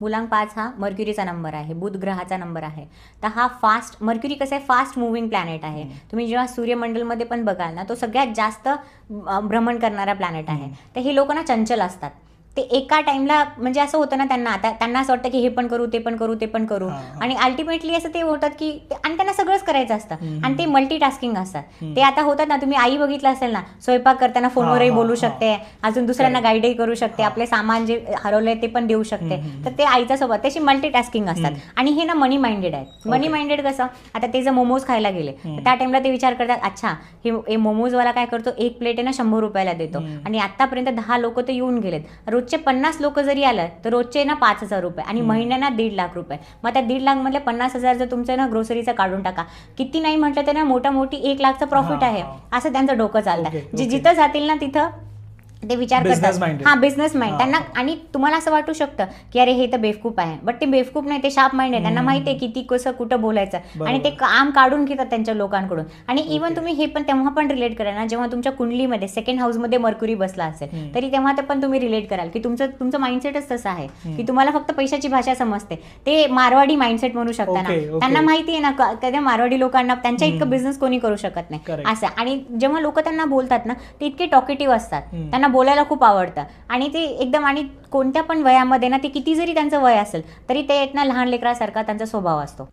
मुलांक 5 हा मर्क्युरीचा नंबर आहे, बुध ग्रहाचा नंबर आहे. तर हा फास्ट मर्क्युरी कसं आहे, फास्ट मूव्हिंग प्लॅनेट आहे. तुम्ही जेव्हा सूर्यमंडलमध्ये पण बघाल ना, तो सगळ्यात जास्त भ्रमण करणारा प्लॅनेट आहे. तर हे लोक ना चंचल असतात. ते एका टाइमला म्हणजे असं होतं ना, त्यांना असं वाटतं की हे पण करू, ते पण करू, ते पण करू, आणि अल्टिमेटली असं ते होतात की आणि त्यांना सगळंच करायचं असतं आणि ते मल्टीटास्किंग असतात. ते आता होतात ना, तुम्ही आई बघितलं असेल ना, स्वयंपाक करताना फोनवरही बोलू शकते, अजून दुसऱ्यांना गाईडही करू शकते, आपले सामान जे हरवलंय ते पण देऊ शकते. तर ते आईच्या सोबत त्याची मल्टीटास्किंग असतात. आणि हे ना मनी माइंडेड आहेत. मनी माइंडेड कसं, आता ते जर मोमोज खायला गेले तर त्या टाइमला ते विचार करतात, अच्छा हे मोमोजवाला काय करतो, एक प्लेट आहे ना 100 रुपयाला देतो, आणि आतापर्यंत 10 लोक तर येऊन गेलेत, रोजचे 50 लोक जरी आलं तर रोजचे ना 5,000 रुपये, आणि महिन्यांना 1.5 लाख रुपये. मग त्या 1.5 लाख मधले 50,000 जर तुमचं ना ग्रोसरीचं काढून टाका, किती नाही म्हटलं तर ना मोठी 1 लाखचं प्रॉफिट आहे, असं त्यांचं डोकं चालतं. जे जिथं जातील ना तिथं ते विचार करतात. हा, बिझनेस माइंड त्यांना. आणि तुम्हाला असं वाटू शकतं की अरे हे तर बेवकूफ आहे, बट ते बेवकूफ नाही, ते शार्प माइंड आहे. त्यांना माहिती आहे किती कसं कुठं बोलायचं, आणि ते काम काढून घेतात त्यांच्या लोकांकडून. आणि इव्हन तुम्ही हे पण तेव्हा पण रिलेट कराल ना, जेव्हा तुमच्या कुंडलीमध्ये सेकंड हाऊसमध्ये मर्क्युरी बसला असेल, तरी तेव्हा ते पण तुम्ही रिलेट कराल की तुमचं माइंडसेटच तसं आहे की तुम्हाला फक्त पैशाची भाषा समजते. ते मारवाडी माइंडसेट म्हणू शकता ना. त्यांना माहिती आहे ना, कधी मारवाडी लोकांना त्यांच्या इतकं बिझनेस कोणी करू शकत नाही असं. आणि जेव्हा लोक त्यांना बोलतात ना, ते इतके टॉकेटिव्ह असतात, त्यांना बोलायला खूप आवडतं, आणि ते एकदम, आणि कोणत्या पण वयामध्ये ना, ते किती जरी त्यांचं वय असेल तरी ते ना लहान लेकरासारखा त्यांचा स्वभाव असतो.